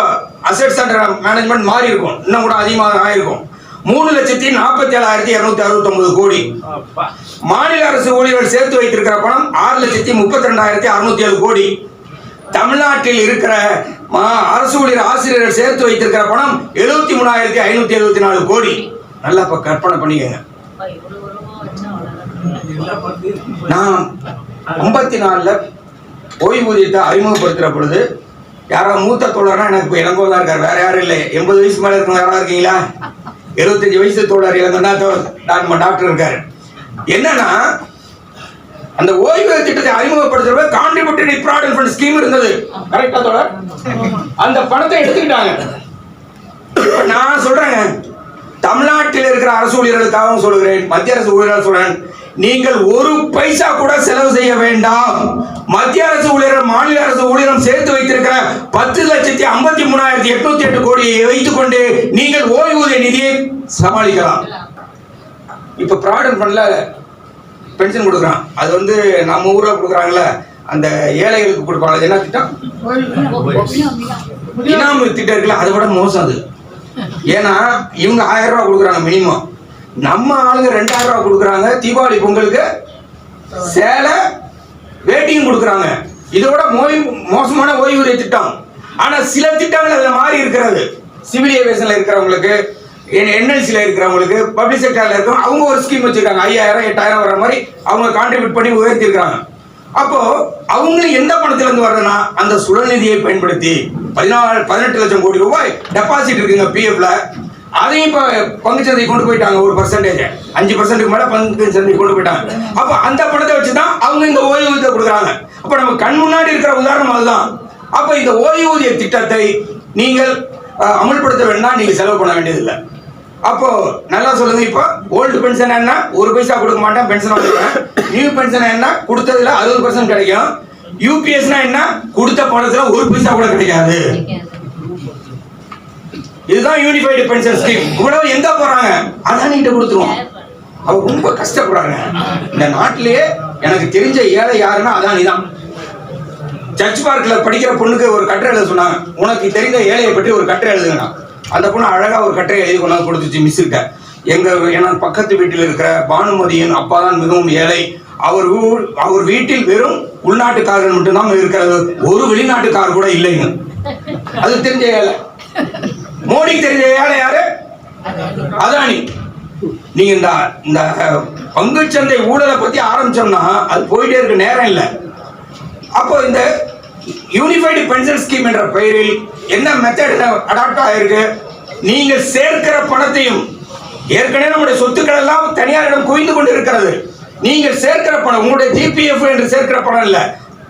அசெட்ஸ் அண்டர் மேனேஜ்மெண்ட் மாறி இருக்கும், இன்னும் கூட அதிகமாக ஆயிருக்கும். 3,47,269 கோடி. மாநில அரசு ஊழியர்கள் சேர்த்து வைத்திருக்கிற பணம் 6,32,607 கோடி. தமிழ்நாட்டில் இருக்கிற அரசு ஊழியர் ஆசிரியர்கள் சேர்த்து வைத்திருக்கிற பணம் 73,574 கோடி. நல்லா இப்ப கற்பனை பண்ணிக்கங்க. நான் 54ல ஓய்வூதியத்தை அறிமுகப்படுத்துற பொழுது யாராவது மூத்த தோழர்னா எனக்கு இளங்கோ தான் இருக்காரு, வேற யாரும் இல்லை. 80 வயசு மேல இருக்கவங்க யாராவது இருக்கீங்களா? 75 வயசு தோழர் இளங்கோ தான் டாக்டர் இருக்காரு. என்னன்னா அந்த ஓய்வூதிய திட்டத்தை அறிமுகப்படுத்துறப்ப கான்ட்ரிபியூட்டரி ப்ராவிடன்ட் ஃபண்ட் ஸ்கீம் இருந்தது. கரெக்டா தோழர்? அந்த பணத்தை எடுத்துக்கிட்டாங்க. இப்ப நான் சொல்றேங்க, தமிழ்நாட்டில் இருக்கிற அரசு ஊழியர்களுக்காகவும் சொல்லுகிறேன், மத்திய அரசு ஊழியர்கள் சொல்றேன், நீங்கள் ஒரு பைசா கூட செலவு செய்ய வேண்டாம். மத்திய அரசு ஊழியர்கள் மாநில அரசு ஊழியரும் சேர்த்து வைத்திருக்கிற 10,53,808 கோடியை வைத்துக் கொண்டு நீங்கள் ஓய்வூதிய நிதியை சமாளிக்கலாம். இப்ப ப்ராவிடன்ட் ஃபண்ட்ல பென்ஷன் கொடுக்குறான், அது வந்து நம்ம ஊர்ல கொடுக்குறாங்கல்ல, அந்த ஏழைகளுக்கு கொடுப்பாங்க. என்ன திட்டம்? இனாம திட்டம் இருக்குல்ல, அதை விட மோசம் அது. ஏன்னா இவங்க 1000 ரூபாய் கொடுக்குறாங்க மினிமம், நம்ம ஆளுங்க 2000 ரூபாய் கொடுக்குறாங்க. தீபாவளி பொங்கலுக்கு சேலை வேட்டியும் கொடுக்குறாங்க. இதோட மோசமான ஓய்வூதிய திட்டம். ஆனா சில திட்டங்கள் அதுல மாறி இருக்கிறது. சிவில் ஏவியேஷன்ல இருக்கிறவங்களுக்கு, என்எல்சில இருக்கிறவங்களுக்கு, பப்ளிக் செக்டர்ல இருக்கிறவங்க அவங்க ஒரு ஸ்கீம் வச்சிருக்காங்க. 5000 8000 வர மாதிரி அவங்க கான்ட்ரிபியூட் பண்ணி உயர்த்தி இருக்காங்க. அப்போ அவங்களுக்கு எந்த பணத்துல இருந்து வருதுன்னா அந்த சுழல்நிதியை பயன்படுத்தி 18 லட்சம் கோடி ரூபாய் டெபாசிட் இருக்குங்க பிஎஃப்ல. அதையும் இப்ப பங்குச்சந்தை கொண்டு போயிட்டாங்க. ஒரு பர்சன்டேஜ் 5% மேல பங்குச்சந்தை கொண்டு போயிட்டாங்க. அப்ப அந்த பணத்தை வச்சுதான் அவங்க இந்த ஓய்வூதியத்தை கொடுக்குறாங்க. அப்ப நம்ம கண் முன்னாடி இருக்கிற உதாரணம் அதுதான். அப்ப இந்த ஓய்வூதிய திட்டத்தை நீங்கள் அமல்படுத்த வேண்டாம், நீங்க செலவு பண்ண வேண்டியதில்லை. அப்போ நல்லா சொல்லுங்க, இப்போ ஓல்டு பென்ஷன் என்ன, ஒரு பைசா கொடுக்க மாட்டேன் பென்ஷன் வாங்குவேன். நியூ பென்ஷன் என்ன, கொடுத்ததுல 60% கிடைக்கும். யூபிஎஸ்னா என்ன, கொடுத்த பணத்துல ஒரு பைசா கூட கிடைக்காது. இதுதான் யூனிஃபைடு பென்ஷன் ஸ்கீம். இவ்வளவு எங்க போறாங்க? அதான் நீங்க கொடுத்துருவோம். அவங்க ரொம்ப கஷ்டப்படுறாங்க இந்த நாட்டிலேயே. எனக்கு தெரிஞ்ச ஏழை யாருன்னா அதானி தான். சர்ச் பார்க்ல படிக்கிற பொண்ணுக்கு ஒரு கட்டுரை எழுத சொன்னாங்க, உனக்கு தெரிந்த ஏழையை பற்றி ஒரு கட்டுரை எழுதுங்கண்ணா. அந்த பொண்ணு அழகா ஒரு கட்டுரை எழுதி கொண்டாந்து கொடுத்துச்சு மிஸ் கிட்ட. என் பக்கத்து வீட்டில் இருக்கிற பானுமதியின் அப்பா தான் மிகவும் ஏழை. அவர் வீட்டில் வெறும் உள்நாட்டுக்காரர்கள் மட்டும்தான் இருக்கிறது, ஒரு வெளிநாட்டுக்காரர் கூட இல்லைங்க. அது தெரிஞ்ச ஏழை. மோடிக்கு தெரிஞ்ச ஏழை யாரு? அதானி. நீங்க இந்த பங்குச்சந்தை ஊழலை பத்தி ஆரம்பிச்சோம்னா அது போயிட்டே இருக்க நேரம் இல்லை. அப்போ இந்த யூனிஃபைடு பென்ஷன் ஸ்கீம் என்ற பெயரில் என்ன மெத்தட் அடாப்ட் ஆயிருக்கு? நீங்க சேர்க்கிற பணத்தையும், ஏற்கனவே நம்முடைய சொத்துக்கள் எல்லாம் தனியாரிடம் குவிந்து கொண்டு இருக்கிறது. நீங்கள் சேர்க்கிற பணம், உங்களுடைய ஜிபிஎஃப் என்று சேர்க்கிற பணம் இல்ல,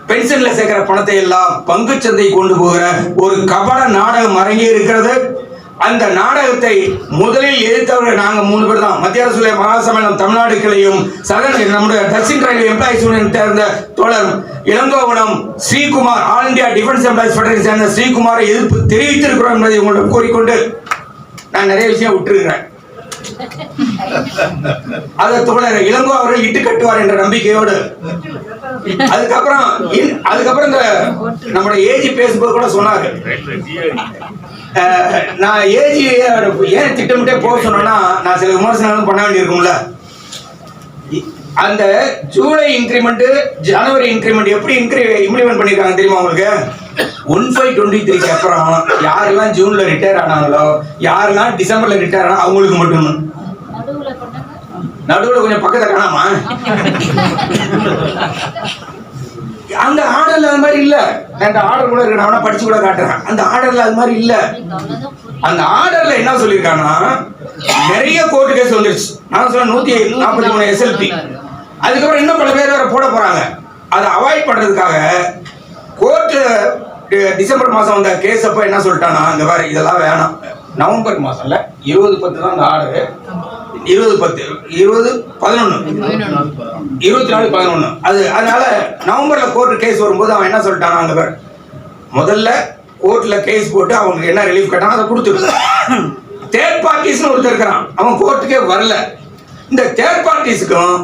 பென்ஷன்ல சேர்க்கிற பணத்தை எல்லாம் பங்குச்சந்தை கொண்டு போகிற ஒரு கபட நாடகம் அரங்கி இருக்கிறது. அந்த நாடகத்தை முதலில் எதிர்த்தவர்கள் நாங்க 3 பேர் தான். மத்திய அரசு மகாசம்மேளனம் தமிழ்நாடு கிளையும், நம்முடைய டச்சிங் ரயில்வே எம்ப்ளாயிஸ் யூனியன் சேர்ந்த தோழர் Ilangovanam Srikumar, all India defence employees federation சேர்ந்த ஸ்ரீகுமாரை எதிர்ப்பு தெரிவித்திருக்கிறோம் என்பதை உங்களிடம் கூறிக்கொண்டு நான் நிறைய விஷயம் விட்டுருக்கிறேன். அதை தோழர் இளங்கோ அவர்கள் இட்டு கட்டுவார் என்ற நம்பிக்கையோடு. அதுக்கப்புறம் இந்த நம்முடைய ஏஜி பேசும்போது கூட சொன்னாரு, நான் ஏஜி ஏன் திட்டமிட்டே போக சொன்னா நான் சில விமர்சனங்களும் பண்ண வேண்டியிருக்கும்ல. அந்த ஜூலை இன்கிரிமெண்ட், ஜனவரி இன்கிரிமெண்ட் எப்படி இம்ப்ளிமெண்ட் பண்ணிருக்காங்க தெரியுமா உங்களுக்கு? 1523 அப்புறம் யாரெல்லாம் ஜூன்ல ரிட்டையர் ஆனாங்களோ, யாரெல்லாம் டிசம்பர்ல ரிட்டையர் ஆனா அவங்களுக்கு மட்டும். நடுவுல கொஞ்சம் பக்கத்தை காணாமா? அந்த ஆர்டர்ல அது மாதிரி இல்ல. அந்த ஆர்டர் கூட இருக்கு, நான் படிச்சு கூட காட்டுறேன். அந்த ஆர்டர்ல அது மாதிரி இல்ல. அந்த ஆர்டர்ல என்ன சொல்லிருக்காங்கன்னா, நிறைய கோர்ட் கேஸ் வந்துருச்சு. நான் சொல்ல 143 SLP. அதுக்கப்புறம் இன்னும் பல பேர் வேற போட போறாங்க. அதை அவாய்ட் பண்றதுக்காக கோர்ட் டிசம்பர் மாசம் வந்த கேஸ் அப்ப என்ன சொல்லிட்டானா, இந்த வேற இதெல்லாம் வேணாம், நவம்பர் மாசம்ல 20/10 தான் அந்த ஆர்டர். 24/11 அது. அதனால நவம்பர்ல கோர்ட் கேஸ் வரும்போது அவன் என்ன சொல்லிட்டானா, அந்த பேர் முதல்ல கோர்ட்ல கேஸ் போட்டு அவங்க என்ன ரிலீஃப் கேட்டாங்க அதை கொடுத்துரு. தேர்ட் பார்ட்டிஸ் ஒருத்தர் இருக்கிறான், அவன் கோர்ட்டுக்கே வரல. இந்த தேர்ட் பார்ட்டிஸ்க்கும்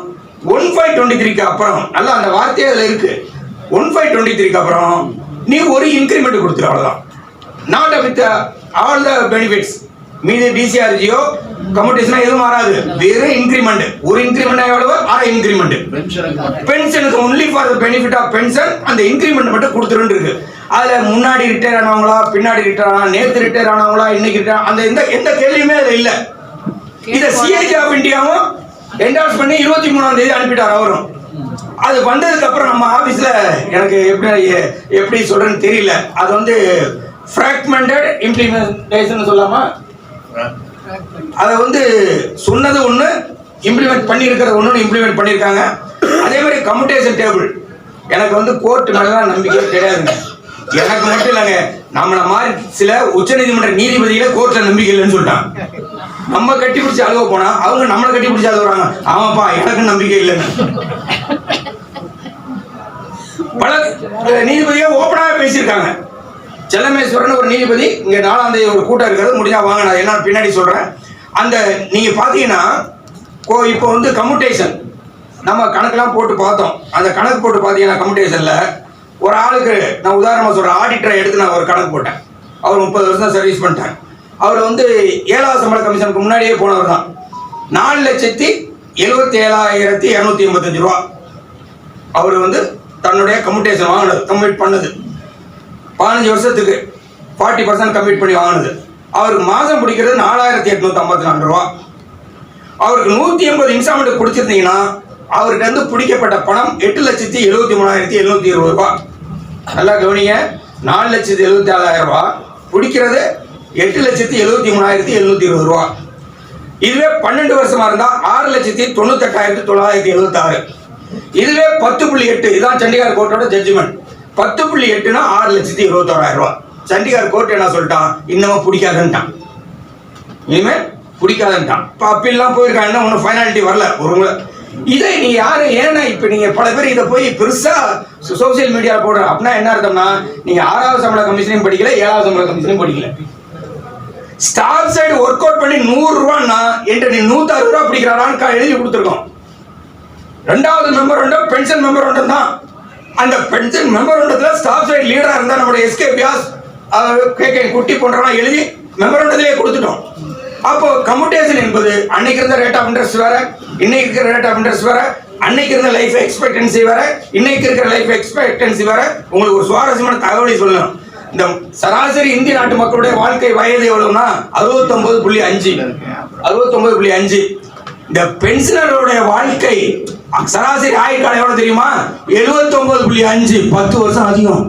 1523 அப்புறம், நல்லா அந்த வார்த்தையே அதுல இருக்கு, 1523 அப்புறம் நீ ஒரு இன்கிரிமெண்ட் கொடுத்துரு, அவ்வளவுதான். Not with all the benefits. மீது டிசிஆர்ஜியோ கம்யூட்டேஷன் எதுவும் மாறாது, வெறும் இன்கிரிமெண்ட். ஒரு இன்கிரிமெண்ட் எவ்வளவு? அரை இன்கிரிமெண்ட். பென்ஷனுக்கு only for the benefit of pension அந்த இன்கிரிமெண்ட் மட்டும் கொடுத்துருன்னு இருக்கு. அதுல முன்னாடி ரிட்டையர் ஆனவங்களா, பின்னாடி ரிட்டையர் ஆனா, நேத்து ரிட்டையர் ஆனவங்களா, இன்னைக்கு ரிட்டையர், அந்த எந்த கேள்வியுமே அதுல இல்ல. இத சிஏஜி ஆஃப் இந்தியாவும் என்டார்ஸ் பண்ணி 23ஆம் தேதி அனுப்பிட்டார் அவரும். அது வந்ததுக்கு அப்புறம் நம்ம ஆபீஸ்ல எனக்கு எப்படி சொல்றேன்னு தெரியல, அது வந்து ஃபிராக்மெண்டட் இம்ப்ளிமெண்டேஷன் சொல்லாமா, அதை வந்து சொன்னது ஒண்ணு, இம்ப்ளிமெண்ட் பண்ணி இருக்கிறது ஒண்ணு இம்ப்ளிமெண்ட் பண்ணிருக்காங்க. அதே மாதிரி மாதிரி கம்யூட்டேஷன் டேபிள். எனக்கு வந்து கோர்ட் மேலாம் நம்பிக்கை கிடையாதுங்க. எனக்கு மட்டும் இல்லைங்க, நம்மள மாதிரி சில உச்சநீதிமன்ற நீதிபதிகளே கோர்ட்ல நம்பிக்கை இல்லைன்னு சொல்லிட்டாங்க. நம்ம கட்டி பிடிச்சி அழுவ போனா அவங்க நம்மளை கட்டி பிடிச்சி அழுகுறாங்க. ஆமாப்பா எனக்கு நம்பிக்கை இல்லைன்னு. பல நீதிபதியா ஓப்பனாக பேசியிருக்காங்க. செல்லமேஸ்வரன் ஒரு நீதிபதி இங்க 4ஆம் தேதி ஒரு கூட்டம் இருக்கிறது, முடிஞ்சா வாங்க, நான் என்ன பின்னாடி சொல்றேன். அந்த நீங்க பாத்தீங்கன்னா இப்போ வந்து கம்யூட்டேஷன் நம்ம கணக்கெல்லாம் போட்டு பார்த்தோம். அந்த கணக்கு போட்டு பார்த்தீங்கன்னா கம்யூட்டேஷன்ல ஒரு ஆளுக்கு நான் உதாரணமாக சொல்கிறேன், ஆடிட்டரை எடுத்து நான் ஒரு கணக்கு போட்டேன். அவர் 30 வருஷம் சர்வீஸ் பண்ணிட்டார். அவர் வந்து 7வது சம்பள கமிஷனுக்கு முன்னாடியே போனவர் தான். 4,77,285 ரூபா அவர் வந்து தன்னுடைய கம்யூட்டேஷன் வாங்கினது, கம்ப்ளீட் பண்ணது. 15 வருஷத்துக்கு 40% கம்ப்ளீட் பண்ணி வாங்கினது. அவருக்கு மாதம் பிடிக்கிறது 4,854 ரூபா. அவருக்கு 180 இன்ஸ்டால்மெண்ட் பிடிச்சிருந்தீங்கன்னா அவருக்கு வந்து பிடிக்கப்பட்ட பணம் 8,73,720 ரூபா. நல்லா கவனிங்க, 4,74,000 ரூபா பிடிக்கிறது 8,73,720 ரூபா. இதுவே 12 வருஷமா இருந்தா 6,98,976. இதுவே 10.8, இதுதான் சண்டிகார் கோர்ட்டோட ஜட்ஜ்மெண்ட். 10.8னா 6,21,000 ரூபா. சண்டிகார் கோர்ட் என்ன சொல்லிட்டான், இன்னமும் பிடிக்காதுன்ட்டான், இனிமே பிடிக்காதுன்ட்டான். இப்போ அப்பீல்லாம் போயிருக்காங்க, ஒன்றும் ஃபைனாலிட்டி வரல. ஒரு இதை நீ யாரு, ஏன்னா இப்ப நீங்க பல பேர் இதை போய் பெருசா சோசியல் மீடியாவில் போடுற அப்படின்னா என்ன அர்த்தம்னா, நீங்க 6வது சம்பள கமிஷனையும் படிக்கல, 7வது சம்பள கமிஷனையும் படிக்கல. ஸ்டாஃப் சைடு ஒர்க் அவுட் பண்ணி 100 ரூபான்னா என்று நீ 160 ரூபா பிடிக்கிறாரான்னு எழுதி கொடுத்துருக்கோம். 2வது மெமரண்டம் பென்ஷன் மெமரண்டம் தான். அந்த பென்ஷன் மெமரண்டத்துல ஸ்டாஃப் சைடு லீடரா இருந்தா நம்மளுடைய எஸ்கே வியாஸ், KK குட்டி போன்றவங்க எழுதி மெமரண்டத்திலேயே கொடுத்துட்டோம். அப்போ கம்யூட்டேஷன் என்பது அன்னைக்கு இருந்த ரேட் ஆஃப் இன்ட்ரெஸ்ட் வேற, இன்னைக்கு இருக்கிற ரேட் ஆஃப் இன்ட்ரெஸ்ட் வேற, அன்னைக்கு இருந்த லைஃப் எக்ஸ்பெக்டன்சி வேற, இன்னைக்கு இருக்கிற லைஃப் எக்ஸ்பெக்டன்சி வேற. உங்களுக்கு ஒரு சுவாரஸ்யமான தகவலை சொல்லணும். இந்த சராசரி இந்திய நாட்டு மக்களுடைய வாழ்க்கை வயது எவ்வளவுனா 69.5. 69.5. இந்த பென்ஷனருடைய வாழ்க்கை சராசரி ஆயுட்காலம் எவ்வளவு தெரியுமா? 79.5. 10 வருஷம் அதிகம்.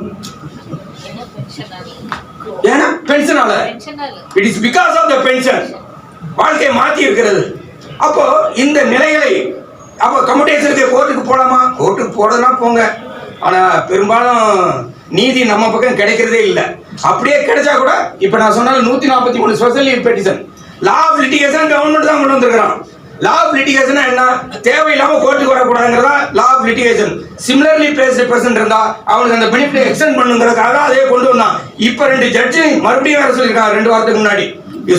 ஏன்னா பென்ஷனால, it is because of the pension வாழ்க்கையை மாற்றி இருக்கிறது. அப்போ இந்த நிலைகளை அப்போ கம்யூட்டேஷனுக்கு கோர்ட்டுக்கு போகலாமா? கோர்ட்டுக்கு போறதுனா போங்க, ஆனா பெரும்பாலும் நீதி நம்ம பக்கம் கிடைக்கிறதே இல்லை. அப்படியே கிடைச்சா கூட இப்ப நான் சொன்னாலும் 143 special petition law of litigation government தான் கொண்டு வந்திருக்கிறான். லா ஆஃப் லிட்டிகேஷன் என்ன, தேவையில்லாம கோர்ட்டுக்கு வரக்கூடாதுங்கிறதா law of litigation. Similarly placed person இருந்தா அவனுக்கு அந்த பெனிஃபிட் எக்ஸ்டெண்ட் பண்ணுங்கிறதுக்காக அதே கொண்டு வந்தான். இப்ப 2 ஜட்ஜி மறுபடியும் வேற சொல்லியிருக்காங்க 2 வாரத்துக்கு முன்னாடி,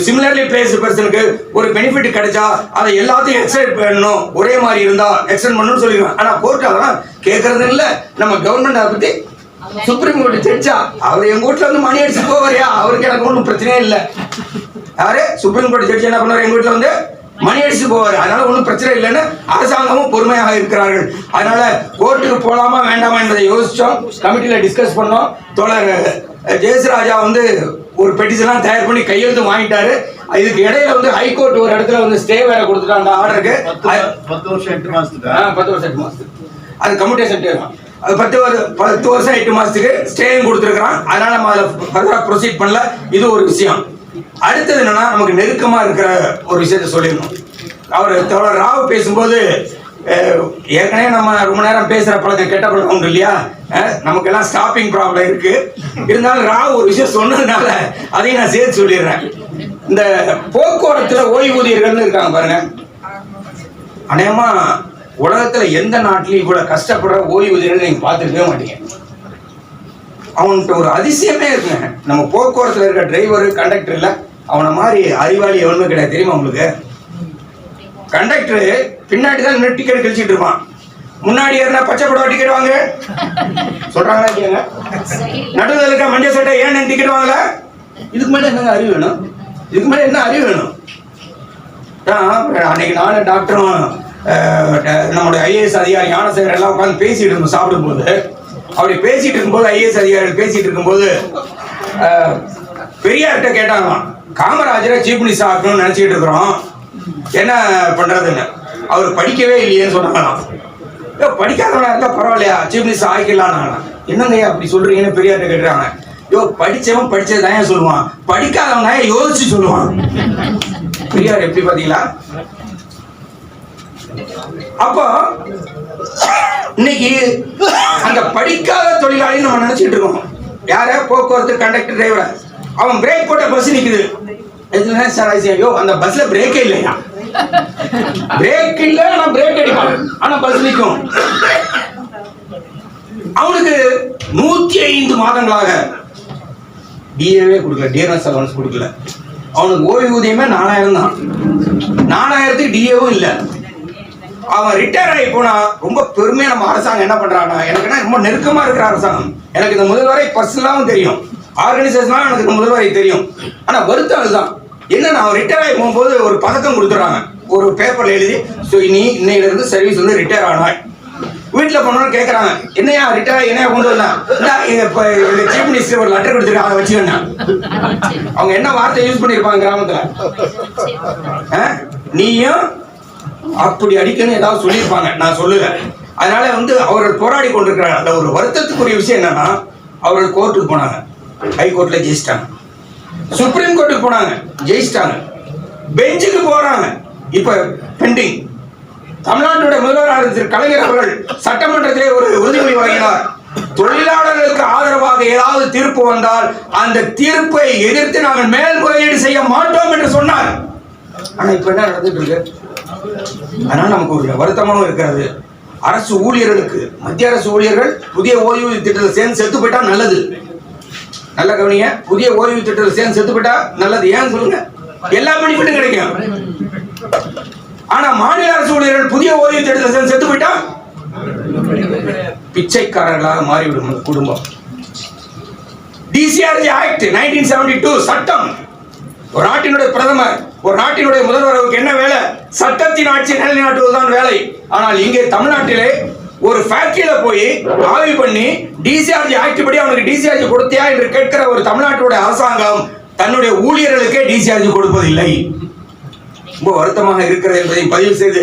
சிமிலர்லி பிளேஸ்டு பர்சனுக்கு ஒரு பெனிஃபிட் கிடைச்சா அதை எல்லாத்தையும் எக்ஸ்டெண்ட் பண்ணணும், ஒரே மாதிரி இருந்தா எக்ஸ்டெண்ட் பண்ணணும்னு சொல்லியிருக்காங்க. ஆனா கோர்ட் அதெல்லாம் கேட்கறது இல்லை. நம்ம கவர்மெண்ட் அதை பத்தி சுப்ரீம் கோர்ட் ஜட்ஜா அவர் எங்க வீட்டுல வந்து மணி அடிச்சு போவாரியா, அவருக்கு எனக்கு ஒன்றும் பிரச்சனையே இல்லை. யாரு சுப்ரீம் கோர்ட் ஜட்ஜி என்ன பண்ணுவார், எங்க வீட்டுல வந்து மணி அடிச்சு போவார், அதனால ஒன்றும் பிரச்சனை இல்லைன்னு அரசாங்கமும் பொறுமையாக இருக்கிறார்கள். அதனால கோர்ட்டுக்கு போகலாமா வேண்டாமா என்பதை யோசிச்சோம், கமிட்டியில டிஸ்கஸ் பண்ணோம். தோழர் ஜெயஸ்ராஜா வந்து ஒரு பெட்டிஷன்லாம் தயார் பண்ணி கையெழுத்து வாங்கிட்டாரு. இதுக்கு இடையில வந்து ஹைகோர்ட் ஒரு இடத்துல வந்து ஸ்டே வேற கொடுத்துட்டாங்க அந்த ஆர்டருக்கு. 10 வருஷம் 8 மாசத்துக்கு 10 வருஷம் 8 மாசத்துக்கு அது கம்யூட்டேஷன் டே தான். அது 10 வருஷம் 8 மாசத்துக்கு ஸ்டேயும் கொடுத்துருக்கான். அதனால நம்ம அதில் ஃபர்தரா ப்ரொசீட் பண்ணல. இது ஒரு விஷயம். அடுத்தது என்னன்னா, நமக்கு நெருக்கமா இருக்கிற ஒரு விஷயத்த சொல்லிடணும். அவர் தோழர் ராவ் பேசும்போது ஏற்கனவே நம்ம ரொம்ப நேரம் பேசுற பழக்கம் கெட்ட பழக்கம் உண்டு இல்லையா, நமக்கெல்லாம் ஸ்டாப்பிங் ப்ராப்ளம் இருக்கு. இருந்தாலும் ராவ் ஒரு விஷயம் சொன்னதுனால அதையும் நான் சேர்த்து சொல்லிடுறேன். இந்த போக்குவரத்துல ஓய்வூதியர்கள்னு இருக்காங்க பாருங்க, அநேகமா உலகத்துல எந்த நாட்டிலையும் இவ்வளவு கஷ்டப்படுற ஓய்வூதியர்கள் நீங்க பார்த்துருக்கவே மாட்டீங்க. அவன்கிட்ட ஒரு அதிசயமே இருக்குங்க. நம்ம போக்குவரத்துல இருக்க டிரைவர் கண்டக்டர் இல்ல, அவனை மாதிரி அறிவாளி எவனுமே கிடையாது. தெரியுமா உங்களுக்கு? கண்டக்டர் பின்னாடி தான் டிக்கெட் கழிச்சிட்டு இருப்பான், முன்னாடி ஏறினா பச்சை புடவை டிக்கெட் வாங்க சொல்றாங்களா கேளுங்க. நடுவில் இருக்க மஞ்சள் சட்டை ஏன் டிக்கெட் வாங்கல? இதுக்கு மேல என்னங்க அறிவு வேணும்? இதுக்கு மேல என்ன அறிவு வேணும்? அன்னைக்கு நானும் டாக்டரும் நம்மளுடைய ஐஏஎஸ் அதிகாரி ஞானசேகர் எல்லாம் உட்காந்து பேசிட்டு இருந்தோம் சாப்பிடும்போது. அப்படி பேசிட்டு இருக்கும்போது ஐஏஎஸ் அதிகாரிகள் பேசிட்டு இருக்கும்போது பெரியார்கிட்ட கேட்டாங்களாம், காமராஜரை சீஃப் மினிஸ்டர் ஆக்கணும்னு நினைச்சிட்டு இருக்கிறோம், என்ன பண்றதுன்னு. அவர் படிக்கவே இல்லையேன்னு சொன்னாங்களாம். படிக்காதவனா இருந்தா பரவாயில்லையா, சீஃப் மினிஸ்டர் ஆக்கிடலாம். என்னங்க அப்படி சொல்றீங்கன்னு பெரியார்கிட்ட கேட்டுறாங்க. படிச்சவன் படிச்சது தான் சொல்லுவான், படிக்காதவன் யோசிச்சு சொல்லுவான். பெரியார் எப்படி பாத்தீங்களா? அப்போ இன்னைக்கு அந்த படிக்காத தொழிலாளி நம்ம நினைச்சிட்டு இருக்கோம். யார போக்குவரத்து கண்டக்டர் டிரைவர், அவன் பிரேக் போட்ட பஸ் நிக்குது. ஐயோ அந்த பஸ்ல பிரேக்கே இல்லையா, பிரேக் இல்ல ஆனா பிரேக் அடிப்பான், ஆனா பஸ் நிற்கும். அவனுக்கு 105 மாதங்களாக டிஏவே கொடுக்கல, டிஎன்எஸ் அலவன்ஸ் கொடுக்கல. அவனுக்கு ஓய்வூதியமே 4000 தான். 4000க்கு டிஏவும் இல்லை. அவன் ரிட்டையர் ஆகி போனா ரொம்ப பெருமையா நம்ம அரசாங்கம் என்ன பண்றாங்கன்னா, எனக்கு ரொம்ப நெருக்கமா இருக்கிற அரசாங்கம், எனக்கு இந்த முதல்வரை பர்சனலாவும் தெரியும், ஆர்கனைசேஷனாலும் எனக்கு இந்த முதல்வரை தெரியும். ஆனா வருத்தம் அதுதான் என்ன, அவன் ரிட்டையர் ஆகி போகும்போது ஒரு பதக்கம் கொடுத்துறாங்க, ஒரு பேப்பர்ல எழுதி, ஸோ நீ இன்னையில இருந்து சர்வீஸ் வந்து ரிட்டையர் ஆனாய். வீட்டில் போனோன்னு கேட்குறாங்க, என்னையா ரிட்டையர் ஆகி என்னையா கொண்டு வந்தேன், இப்போ சீஃப் மினிஸ்டர் ஒரு லெட்டர் கொடுத்துருக்காங்க, அதை வச்சுக்கணும். அவங்க என்ன வார்த்தை யூஸ் பண்ணியிருப்பாங்க கிராமத்துல, நீயும் அப்படி அடிக்கணும் ஏதாவது சொல்லியிருப்பாங்க, நான் சொல்லல. அதனால வந்து அவர்கள் போராடி கொண்டிருக்கிறாங்க. அந்த ஒரு வருத்தத்துக்குரிய விஷயம் என்னன்னா, அவர்கள் கோர்ட்டுக்கு போனாங்க, ஹை கோர்ட்ல ஜெயிச்சிட்டாங்க, சுப்ரீம் கோர்ட்டுக்கு போனாங்க, ஜெயிச்சிட்டாங்க, பெஞ்சுக்கு போறாங்க, இப்ப பெண்டிங். தமிழ்நாட்டுடைய முதல்வர் திரு கலைஞர் அவர்கள் சட்டமன்றத்திலே ஒரு உறுதிமொழி வழங்கினார், தொழிலாளர்களுக்கு ஆதரவாக ஏதாவது தீர்ப்பு வந்தால் அந்த தீர்ப்பை எதிர்த்து நாங்கள் மேல்முறையீடு செய்ய மாட்டோம் என்று சொன்னார். ஆனா இப்ப என்ன நடந்துட்டு இருக்கு? அதனால நமக்கு ஒரு வருத்தமாகவும் இருக்கிறது. அரசு ஊழியர்களுக்கு, மத்திய அரசு ஊழியர்கள் புதிய ஓய்வூதிய திட்டத்தில் சேர்ந்து செத்து போயிட்டா நல்லது. நல்ல கவனிங்க, புதிய ஓய்வு திட்டத்தில் சேர்ந்து செத்து போயிட்டா நல்லது. ஏன்னு சொல்லுங்க, எல்லா பெனிஃபிட்டும் கிடைக்கும். ஆனா மாநில அரசு ஊழியர்கள் புதிய ஓய்வு திட்டத்தில் சேர்ந்து செத்து போயிட்டா பிச்சைக்காரர்களாக மாறிவிடும் குடும்பம். டிசிஆர்ஜி ஆக்ட் 1972 சட்டம். ஒரு நாட்டினுடைய பிரதமர், ஒரு நாட்டினுடைய முதல்வருக்கு என்ன வேலை? சட்டத்தின் ஆட்சி நிலைநாட்டுவதுதான் வேலை. ஆனால் இங்கே தமிழ்நாட்டிலே ஒரு ஃபேக்டரியில போய் ஆய்வு பண்ணி டிசிஆர்ஜி ஆக்ட் படி அவனுக்கு டிசிஆர்ஜி கொடுத்தியா என்று கேட்கிற ஒரு தமிழ்நாட்டுடைய அரசாங்கம் தன்னுடைய ஊழியர்களுக்கே டிசிஆர்ஜி கொடுப்பதில்லை. ரொம்ப வருத்தமாக இருக்கிறது என்பதை பதிவு செய்து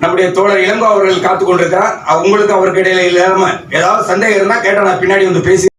நம்முடைய தோழர் இளங்கோ அவர்கள் காத்துக் கொண்டிருக்கிறார். உங்களுக்கு அவருக்கு இடையில இல்லாம ஏதாவது சந்தேகம் இருந்தா கேட்டா நான் பின்னாடி வந்து பேசி